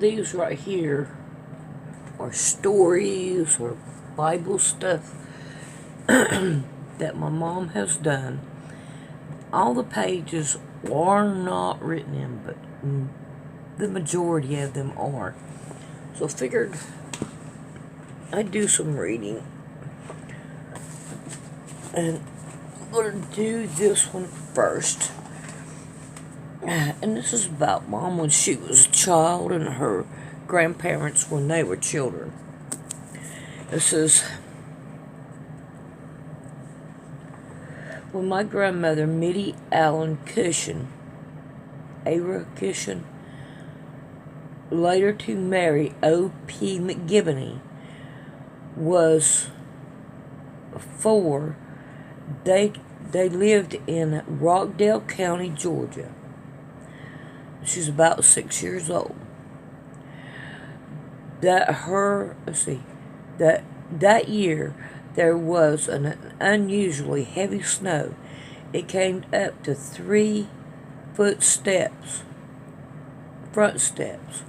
these right here are stories or Bible stuff that my mom has done. All the pages are not written in, but the majority of them are. So I figured I'd do some reading. And I'm going to do this one first. And this is about Mom when she was a child and her grandparents when they were children. This is when my grandmother, Mittie Allen Cushion, Ara Cushion, later to marry O.P. McGivney, was 4. They lived in Rockdale County, Georgia. She's about 6 years old. That year there was an unusually heavy snow. It came up to 3-foot front steps,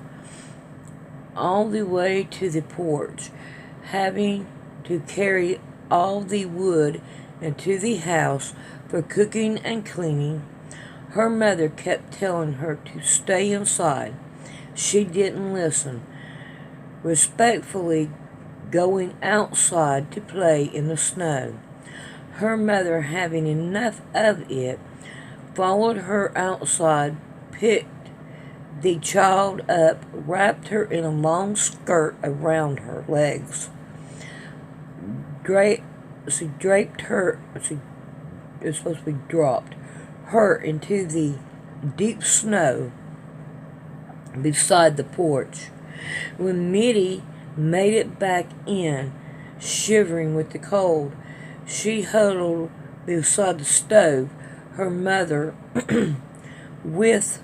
all the way to the porch, having to carry all the wood into the house for cooking and cleaning. Her mother kept telling her to stay inside. She didn't listen, respectfully going outside to play in the snow. Her mother, having enough of it, followed her outside, picked the child up, wrapped her in a long skirt around her legs, draped her, it was supposed to be dropped her into the deep snow beside the porch. When Mittie made it back in, shivering with the cold, she huddled beside the stove, her mother with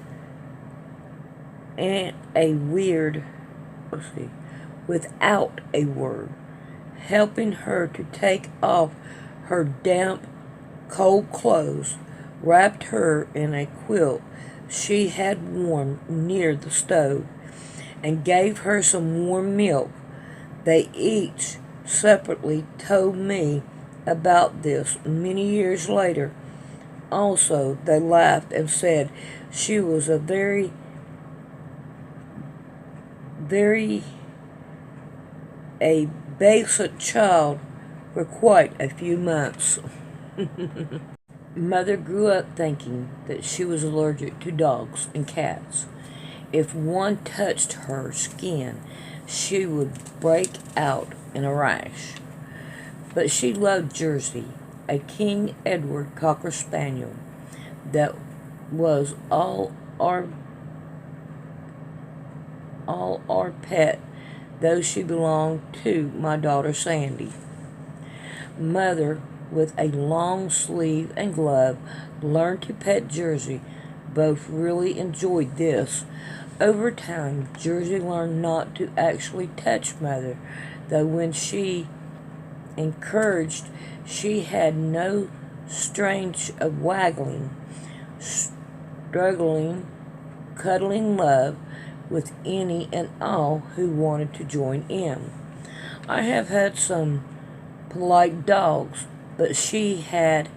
without a word, helping her to take off her damp, cold clothes, wrapped her in a quilt she had warmed near the stove, and gave her some warm milk. They each separately told me about this many years later. Also, they laughed and said she was a very basic child for quite a few months. Mother grew up thinking that she was allergic to dogs and cats. If one touched her skin, she would break out in a rash. But she loved Jersey, a King Edward Cocker Spaniel that was all our pet, though she belonged to my daughter Sandy. Mother, with a long sleeve and glove, learned to pet Jersey. Both really enjoyed this. Over time, Jersey learned not to actually touch Mother, though when she encouraged, she had no strange of waggling, struggling, cuddling love with any and all who wanted to join in. I have had some polite dogs, but she had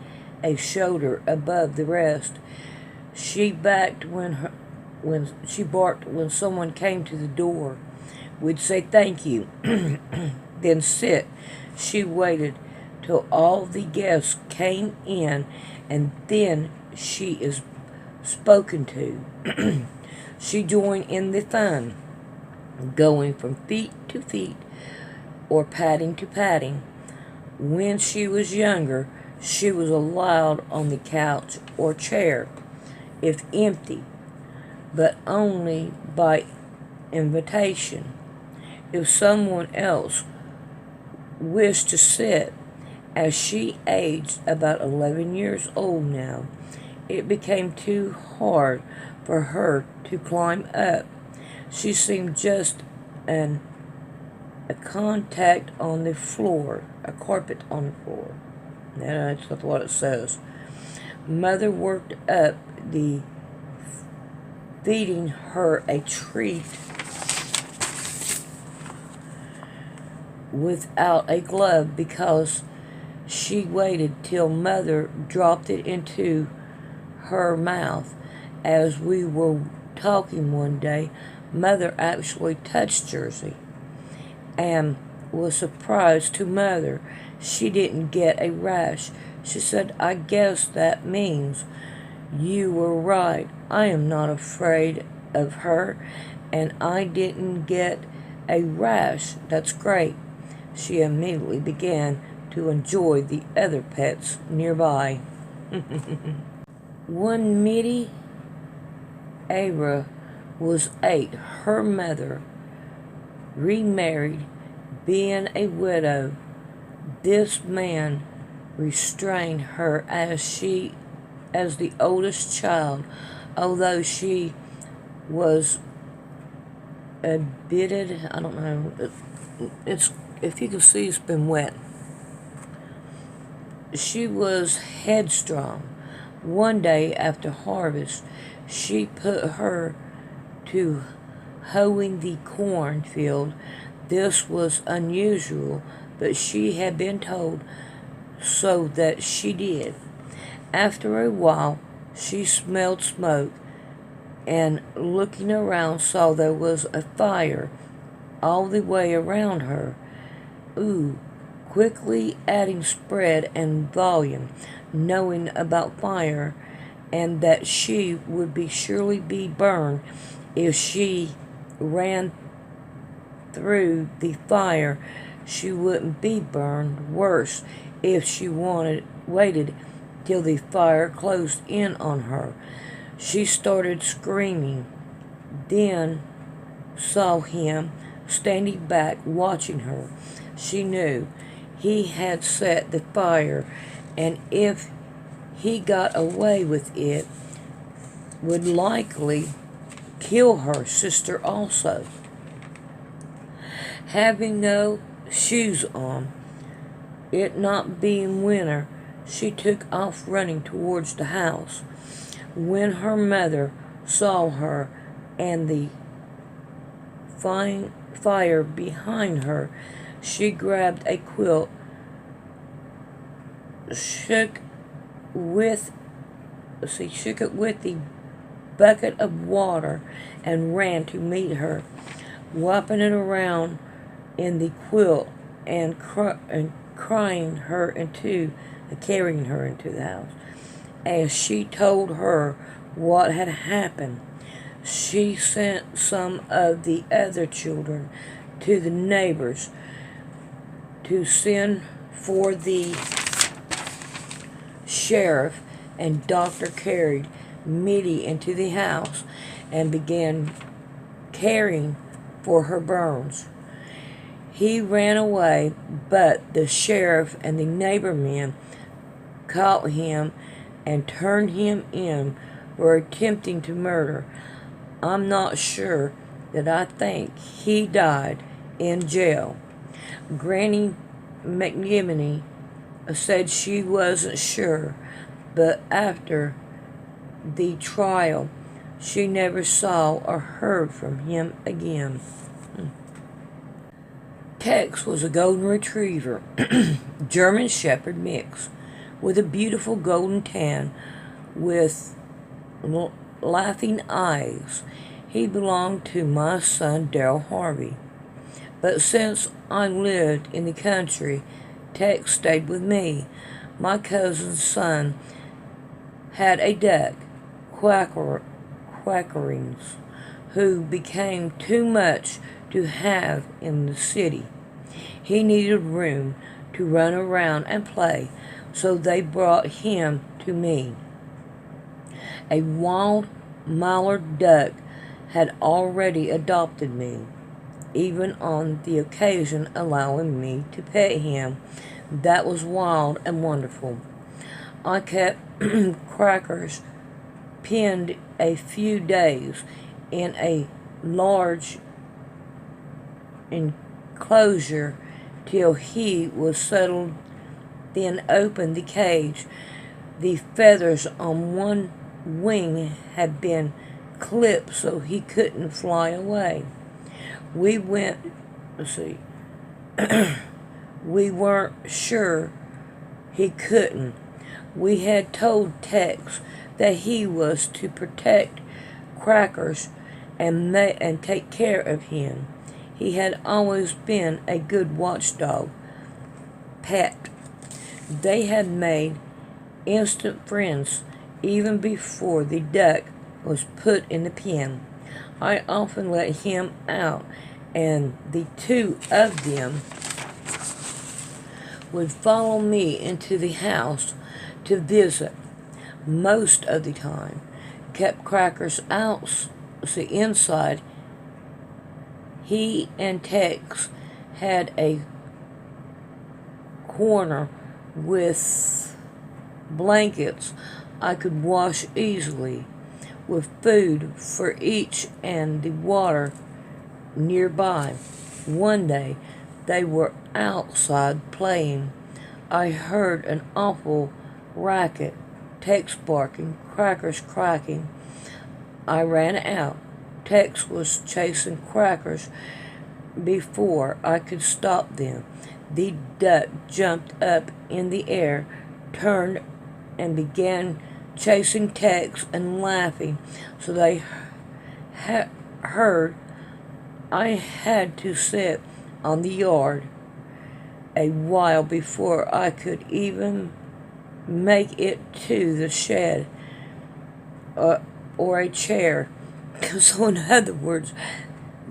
a shoulder above the rest. She barked when someone came to the door. We'd say thank you, then sit. She waited till all the guests came in, and then she is spoken to. She joined in the fun, going from feet to feet or patting to patting. When she was younger, she was allowed on the couch or chair, if empty, but only by invitation. If someone else wished to sit, as she aged about 11 years old now, it became too hard for her to climb up. She seemed just a contact on the floor, a carpet on the floor. That's not what it says. Mother worked up the feeding her a treat without a glove because she waited till Mother dropped it into her mouth. As we were talking one day, Mother actually touched Jersey and was surprised to Mother she didn't get a rash. She said, "I guess that means you were right. I am not afraid of her, and I didn't get a rash. That's great." She immediately began to enjoy the other pets nearby. When Mitty Ara was 8, her mother remarried, being a widow. This man restrained her as the oldest child, although she was bitted. I don't know. It's if you can see, it's been wet. She was headstrong. One day after harvest, she put her to hoeing the cornfield. This was unusual, but she had been told, so that she did. After a while, she smelled smoke, and looking around saw there was a fire all the way around her. Ooh, quickly adding spread and volume, knowing about fire, and that she would be surely be burned if she ran through the fire. She wouldn't be burned. Worse, if she waited till the fire closed in on her. She started screaming, then saw him standing back watching her. She knew he had set the fire, and if he got away with it, would likely kill her sister also. Having no shoes on, it not being winter, she took off running towards the house. When her mother saw her and the fire behind her, she grabbed a quilt, shook it with the bucket of water, and ran to meet her, wrapping it around in the quilt and carrying her into the house. As she told her what had happened, she sent some of the other children to the neighbors to send for the sheriff, and Doctor carried Mitty into the house and began caring for her burns. He ran away, but the sheriff and the neighbor men caught him and turned him in for attempting to murder. I'm not sure that I think he died in jail. Granny McGivney said she wasn't sure, but after the trial, she never saw or heard from him again. Tex was a golden retriever, German Shepherd mix, with a beautiful golden tan with laughing eyes. He belonged to my son Daryl Harvey. But since I lived in the country, Tex stayed with me. My cousin's son had a duck, Quackerings, who became too much to have in the city. He needed room to run around and play, so they brought him to me. A wild mallard duck had already adopted me, even on the occasion allowing me to pet him. That was wild and wonderful. I kept Crackers penned a few days in a large enclosure till he was settled, then opened the cage. The feathers on one wing had been clipped so he couldn't fly away. We went We weren't sure he couldn't. We had told Tex that he was to protect Crackers and take care of him. He had always been a good watchdog pet. They had made instant friends even before the duck was put in the pen. I often let him out, and the two of them would follow me into the house to visit. Most of the time, kept Crackers out the inside. He and Tex had a corner with blankets I could wash easily, with food for each and the water nearby. One day, they were outside playing. I heard an awful racket, Tex barking, Crackers cracking. I ran out. Tex was chasing Crackers before I could stop them. The duck jumped up in the air, turned, and began chasing Tex and laughing. So they heard I had to sit on the yard a while before I could even make it to the shed or a chair. So, in other words,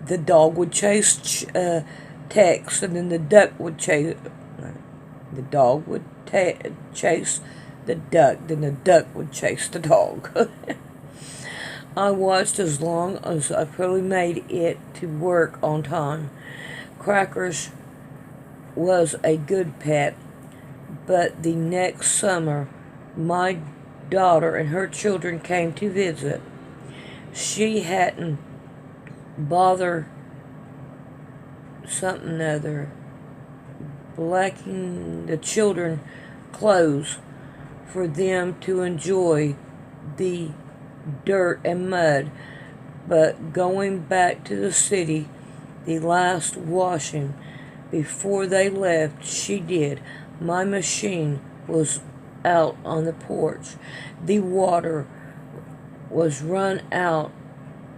the dog would chase Tex, and then the duck would chase. The dog would chase the duck, then the duck would chase the dog. I watched as long as I probably made it to work on time. Crackers was a good pet, but the next summer, my daughter and her children came to visit. She hadn't bothered something other, blacking the children clothes for them to enjoy the dirt and mud, but going back to the city, the last washing before they left, she did. My machine was out on the porch. The water was run out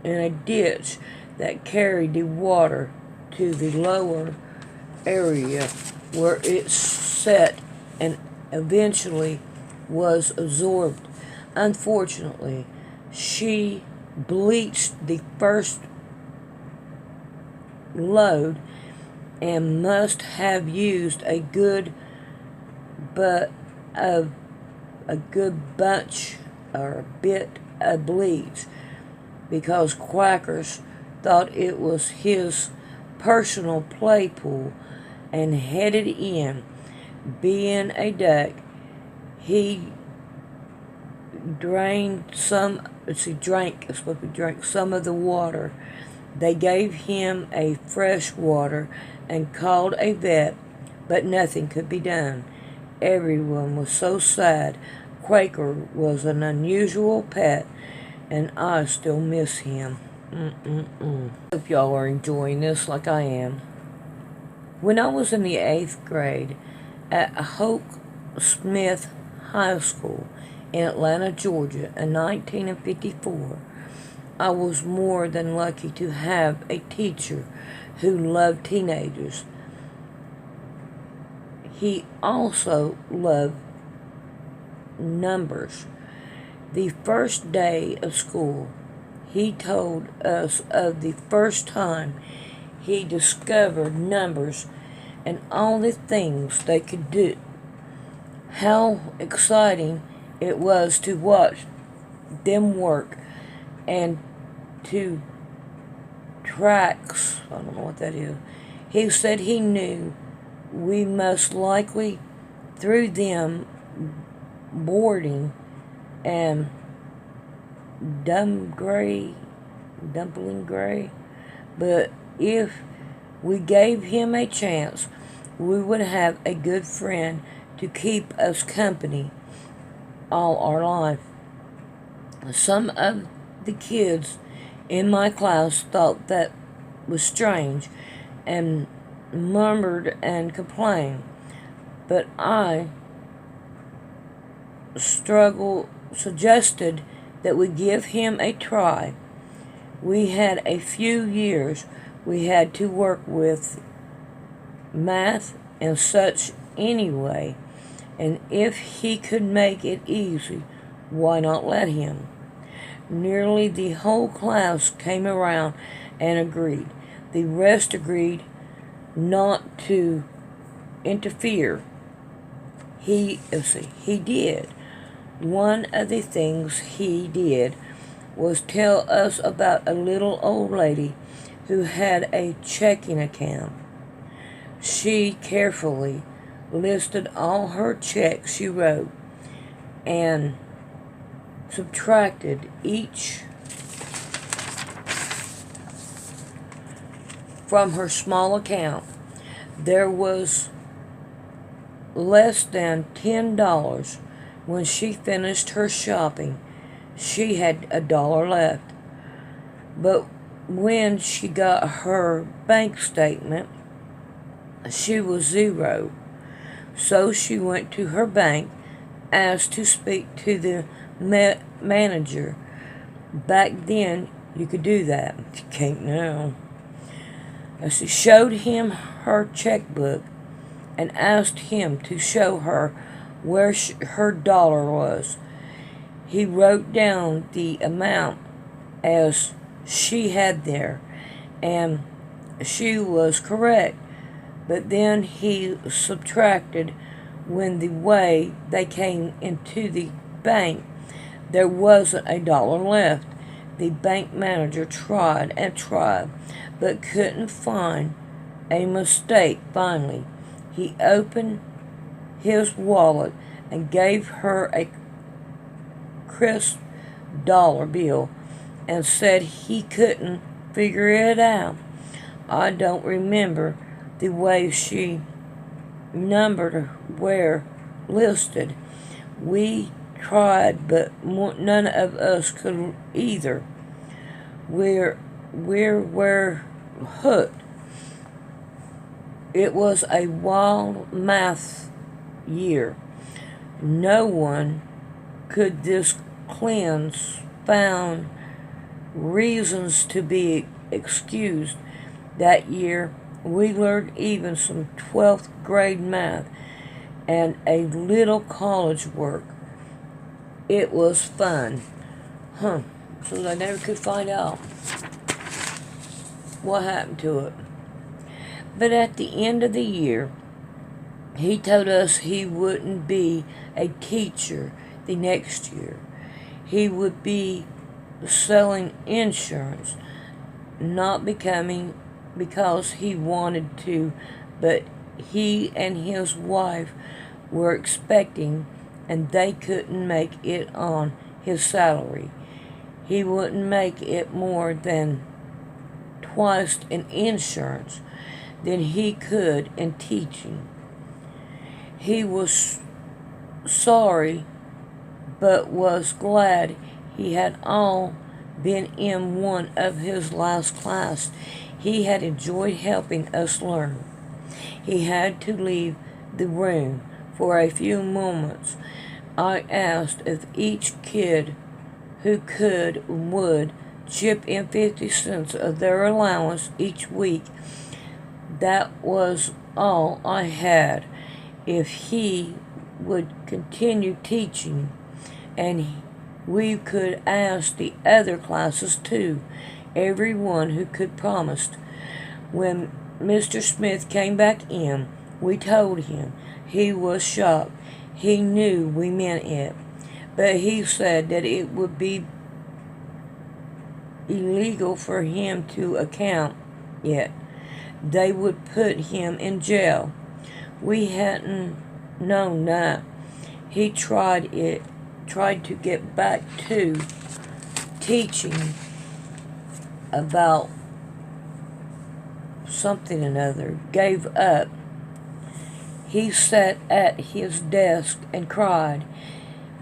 in a ditch that carried the water to the lower area where it set and eventually was absorbed. Unfortunately, she bleached the first load and must have used a good bunch or a bit of bleach, because Quackers thought it was his personal play pool and headed in. Being a duck, he drank some of the water. They gave him a fresh water and called a vet, but nothing could be done. Everyone was so sad. Quaker was an unusual pet, and I still miss him. Hope y'all are enjoying this like I am. When I was in the 8th grade at Hoke Smith High School in Atlanta, Georgia, in 1954, I was more than lucky to have a teacher who loved teenagers. He also loved numbers. The first day of school, he told us of the first time he discovered numbers and all the things they could do. How exciting it was to watch them work, and to tracks, I don't know what that is. He said he knew we most likely threw them boarding and dumpling gray, but if we gave him a chance, we would have a good friend to keep us company all our life. Some of the kids in my class thought that was strange, and murmured and complained, but I suggested that we give him a try. We had a few years we had to work with math and such anyway, and if he could make it easy, why not let him? Nearly the whole class came around and agreed. The rest agreed not to interfere. He did. One of the things he did was tell us about a little old lady who had a checking account. She carefully listed all her checks she wrote and subtracted each from her small account. There was less than $10 when she finished her shopping. She had $1 left. But when she got her bank statement, she was zero. So she went to her bank, asked to speak to the manager. Back then, you could do that. You can't now. She showed him her checkbook and asked him to show her where her dollar was. He wrote down the amount as she had there, and she was correct. But then he subtracted when the way they came into the bank, there wasn't $1 left. The bank manager tried and tried, but couldn't find a mistake. Finally, he opened his wallet and gave her a crisp dollar bill and said he couldn't figure it out. I don't remember the way she numbered where listed. We tried, but none of us could either. We were hooked. It was a wild math year. No one could this cleanse found reasons to be excused. That year, we learned even some 12th grade math and a little college work. It was fun. So they never could find out what happened to it. But at the end of the year, he told us he wouldn't be a teacher the next year. He would be selling insurance, not because he wanted to, but he and his wife were expecting and they couldn't make it on his salary. He wouldn't make it more than twice in insurance than he could in teaching. He was sorry, but was glad he had all been in one of his last class. He had enjoyed helping us learn. He had to leave the room for a few moments. I asked if each kid who could would chip in 50 cents of their allowance each week. That was all I had. If he would continue teaching, and we could ask the other classes too, everyone who could promised. When Mr. Smith came back in, we told him. He was shocked. He knew we meant it, but he said that it would be illegal for him to account yet. They would put him in jail. We hadn't known that. He tried to get back to teaching about something or another, gave up. He sat at his desk and cried.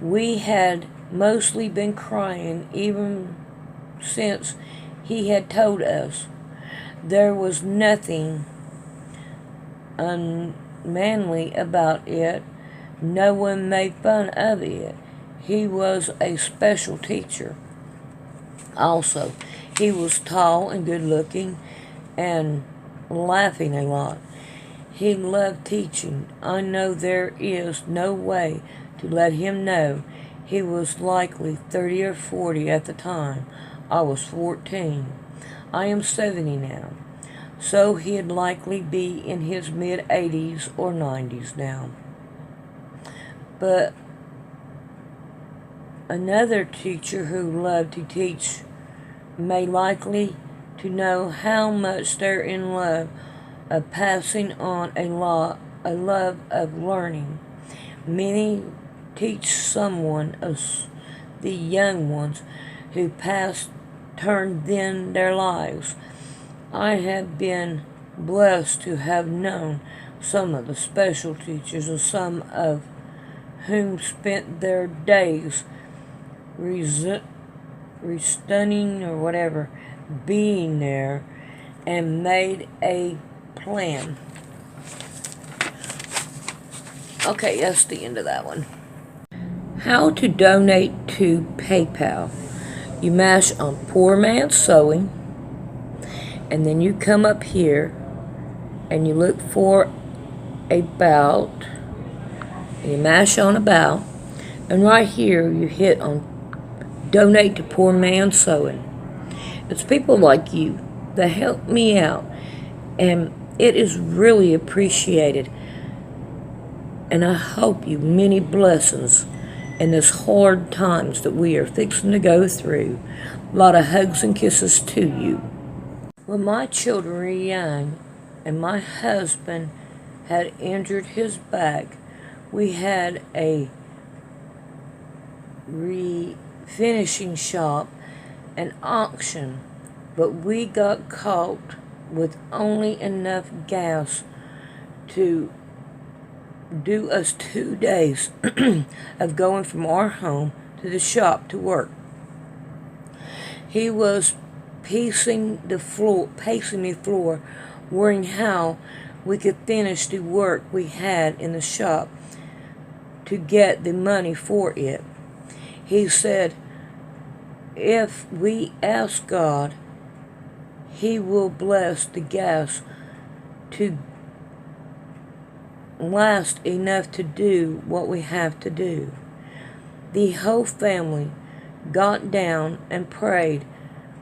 We had mostly been crying even since he had told us there was nothing unmanly about it. No one made fun of it. He was a special teacher. Also, he was tall and good looking and laughing a lot. He loved teaching. I know there is no way to let him know. He was likely 30 or 40 at the time. I was 14. I am 70 now. So he'd likely be in his mid-80s or 90s now. But another teacher who loved to teach may likely to know how much they're in love of passing on a love of learning. Many teach someone of the young ones who passed turned then their lives. I have been blessed to have known some of the special teachers, and some of whom spent their days restunning or whatever, being there, and made a plan. Okay, that's the end of that one. How to donate to PayPal. You mash on Poor Man's Sewing, and then you come up here and you look for About, and you mash on About, and right here you hit on Donate to Poor Man's Sewing. It's people like you that help me out, and it is really appreciated. And I hope you many blessings in this hard times that we are fixing to go through. A lot of hugs and kisses to you. When my children were young and my husband had injured his back, we had a refinishing shop, an auction, but we got caught with only enough gas to do us 2 days of going from our home to the shop to work. He was pacing the floor, worrying how we could finish the work we had in the shop to get the money for it. He said, if we ask God, He will bless the gas to last enough to do what we have to do. The whole family got down and prayed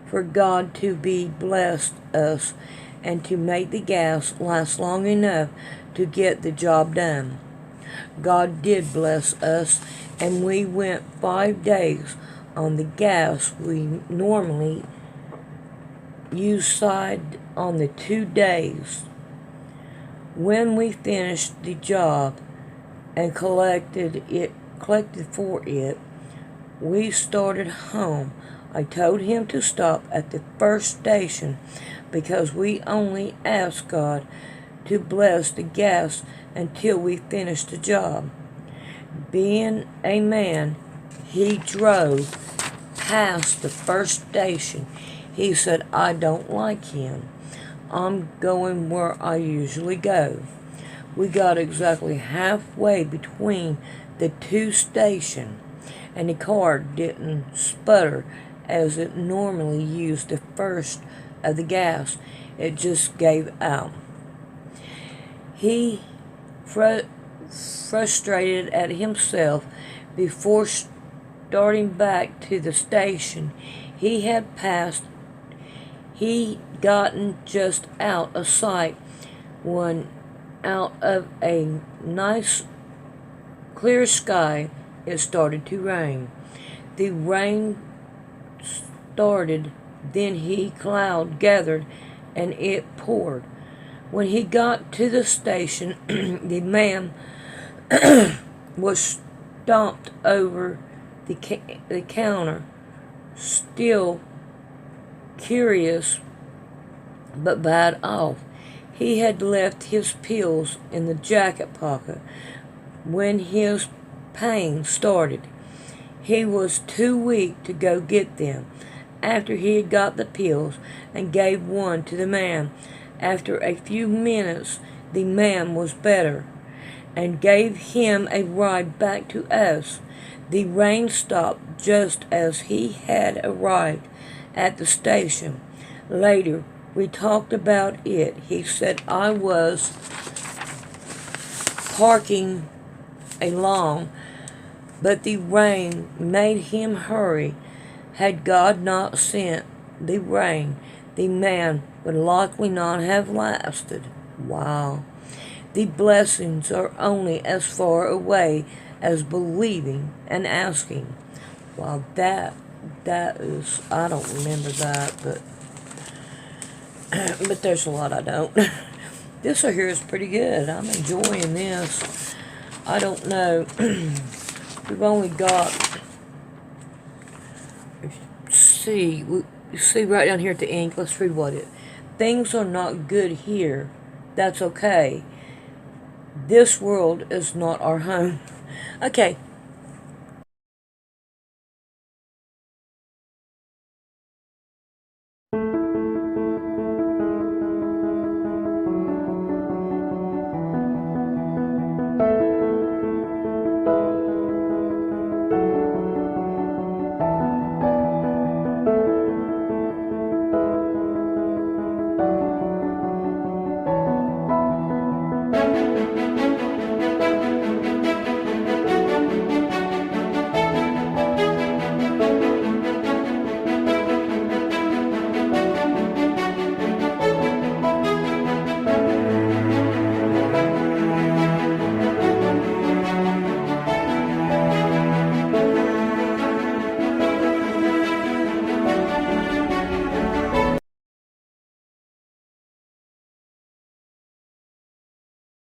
for God to be blessed us and to make the gas last long enough to get the job done. God did bless us, and we went 5 days on the gas we normally use side on the 2 days. When we finished the job and collected for it, we started home. I told him to stop at the first station because we only asked God to bless the gas until we finished the job. Being a man, he drove past the first station. He said, I don't like him. I'm going where I usually go. We got exactly halfway between the 2 stations, and the car didn't sputter as it normally used the first of the gas. It just gave out. He frustrated at himself before starting back to the station. He had gotten just out of sight when out of a nice clear sky it started to rain. The rain started, then cloud gathered and it poured. When he got to the station, the man was stomped over the counter, still curious but bad off. He had left his pills in the jacket pocket when his pain started. He was too weak to go get them. After he had got the pills and gave one to the man, after a few minutes the man was better and gave him a ride back to us. The rain stopped just as he had arrived at the station. Later, we talked about it. He said I was parking along, but the rain made him hurry. Had God not sent the rain, the man would likely not have lasted. Wow. The blessings are only as far away as believing and asking. Wow, that is, I don't remember that, but but there's a lot I don't. This right here is pretty good. I'm enjoying this. I don't know. We've only got, see right down here at the ink. Let's read what it. Things are not good here. That's okay. This world is not our home. Okay,